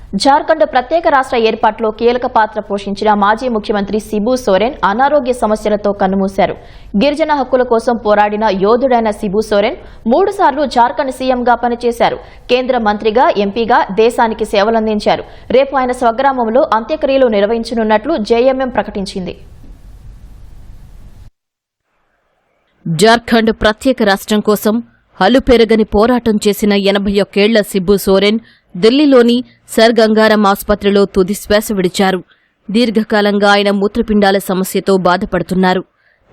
జార్ఖండ్ ప్రత్యేక రాష్ట్ర ఏర్పాటులో కీలక పాత్ర పోషించిన మాజీ ముఖ్యమంత్రి శిబు సోరెన్ అనారోగ్య సమస్యలతో కన్నుమూశారు. గిరిజన హక్కుల కోసం పోరాడిన యోధుడైన శిబు సోరెన్ 3 సార్లు జార్ఖండ్ సీఎంగా పనిచేశారు. కేంద్ర మంత్రిగా, ఎంపీగా దేశానికి సేవలందించారు. రేపు ఆయన స్వగ్రామంలో అంత్యక్రియలు నిర్వహించనున్నట్లు జేఎంఎం ప్రకటించింది. జార్ఖండ్ ప్రత్యేక రాష్ట్రం కోసం అలుపెరగని పోరాటం చేసిన 81 ఏళ్ల శిబు సోరెన్ ఢిల్లీలోని సర్ గంగారాం ఆసుపత్రిలో తుది శ్వాస విడిచారు. దీర్ఘకాలంగా ఆయన మూత్రపిండాల సమస్యతో బాధపడుతున్నారు.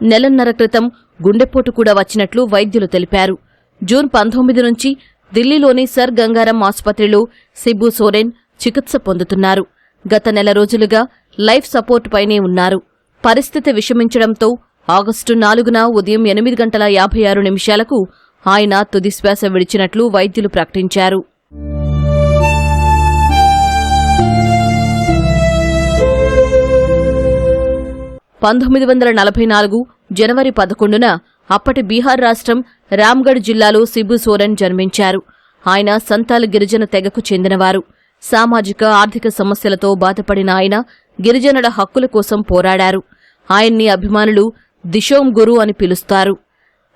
నెలన్నర క్రితం గుండెపోటు కూడా వచ్చినట్లు వైద్యులు తెలిపారు. జూన్ 19 నుంచి ఢిల్లీలోని సర్ గంగారాం ఆసుపత్రిలో శిబు సోరెన్ చికిత్స పొందుతున్నారు. గత నెల రోజులుగా లైఫ్ సపోర్ట్ పైనే ఉన్నారు. పరిస్థితి విషమించడంతో ఆగస్టు 4న ఉదయం 8:56 ఆయన తుదిశ్వాస విడిచినట్లు వైద్యులు ప్రకటించారు. జనవరి 11న అప్పటి బీహార్ రాష్ట్రం రామ్గఢ్ జిల్లాలో శిబు సోరెన్ జన్మించారు. ఆయన సంతాల్ గిరిజన తెగకు చెందినవారు. సామాజిక, ఆర్థిక సమస్యలతో బాధపడిన ఆయన గిరిజనుల హక్కుల కోసం పోరాడారు. ఆయన్ని అభిమానులు దిశోమ్ గురు అని పిలుస్తారు.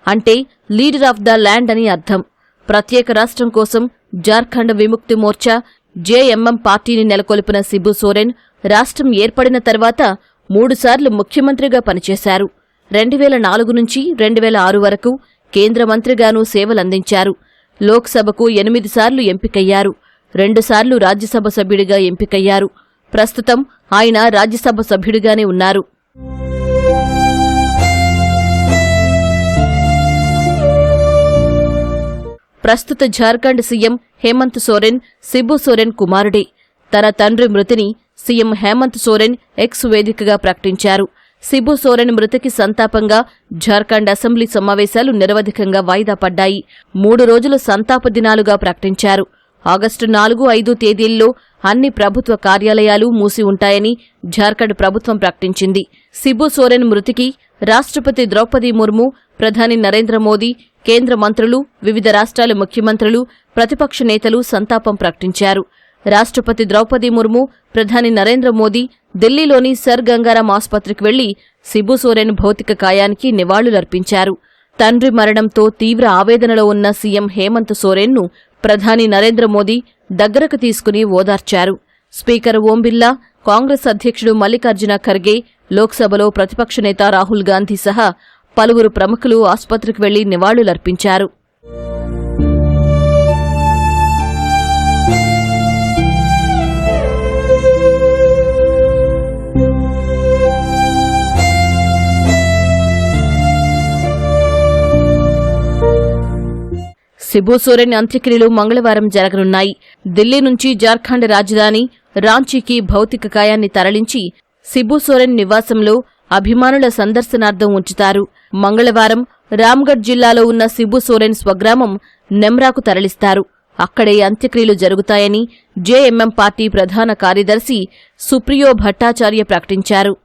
అంటే లీడర్ ఆఫ్ ద ల్యాండ్ అని అర్థం. ప్రత్యేక రాష్ట్రం కోసం జార్ఖండ్ విముక్తి మోర్చా జేఎంఎం పార్టీని నెలకొల్పిన శిబు సోరెన్ రాష్ట్రం ఏర్పడిన తర్వాత 3 సార్లు ముఖ్యమంత్రిగా పనిచేశారు. 2004 నుంచి 2006 వరకు కేంద్ర మంత్రిగానూ సేవలందించారు. లోక్సభకు 8 సార్లు ఎంపికయ్యారు. 2 సార్లు రాజ్యసభ సభ్యుడిగా ఎంపికయ్యారు. ప్రస్తుతం ఆయన రాజ్యసభ సభ్యుడిగానే ఉన్నారు. ప్రస్తుత జార్ఖండ్ సీఎం హేమంత్ సోరెన్ శిబు సోరెన్ కుమారుడే. తన తండ్రి మృతిని సీఎం హేమంత్ సోరెన్ ఎక్స్ వేదికగా ప్రకటించారు. శిబు సోరెన్ మృతికి సంతాపంగా జార్ఖండ్ అసెంబ్లీ సమావేశాలు నిరవధికంగా వాయిదా పడ్డాయి. 3 రోజులు సంతాప దినాలుగా ప్రకటించారు. ఆగస్టు 4, 5 తేదీల్లో అన్ని ప్రభుత్వ కార్యాలయాలు మూసి ఉంటాయని జార్ఖండ్ ప్రభుత్వం ప్రకటించింది. శిబు సోరెన్ మృతికి రాష్ట్రపతి ద్రౌపది ముర్ము, ప్రధాని నరేంద్ర మోదీ, కేంద్ర మంత్రులు, వివిధ రాష్ట్రాల ముఖ్యమంత్రులు, ప్రతిపక్ష నేతలు సంతాపం ప్రకటించారు. రాష్ట్రపతి ద్రౌపది ముర్ము, ప్రధాని నరేంద్ర మోదీ ఢిల్లీలోని సర్ గంగారాం ఆసుపత్రికి వెళ్లి శిబు సోరెన్ భౌతిక కాయానికి నివాళులర్పించారు. తండ్రి మరణంతో తీవ్ర ఆవేదనలో ఉన్న సీఎం హేమంత్ సోరెన్ను ప్రధాని నరేంద్ర మోదీ దగ్గరకు తీసుకుని ఓదార్చారు. స్పీకర్ ఓం బిర్లా, కాంగ్రెస్ అధ్యక్షుడు మల్లికార్జున ఖర్గే, లోక్సభలో ప్రతిపక్ష నేత రాహుల్ గాంధీ సహా పలువురు ప్రముఖులు ఆసుపత్రికి వెళ్లి నివాళులర్పించారు. శిబు సోరెన్ అంత్యక్రియలు మంగళవారం జరగనున్నాయి. ఢిల్లీ నుంచి జార్ఖండ్ రాజధాని రాంచీకి భౌతిక కాయాన్ని తరలించి శిబు సోరెన్ నివాసంలో అభిమానుల సందర్శనార్థం ఉంచుతారు. మంగళవారం రామ్గఢ్ జిల్లాలో ఉన్న శిబు సోరెన్ స్వగ్రామం నెమ్రాకు తరలిస్తారు. అక్కడే అంత్యక్రియలు జరుగుతాయని జేఎంఎం పార్టీ ప్రధాన కార్యదర్శి సుప్రియో భట్టాచార్య ప్రకటించారు.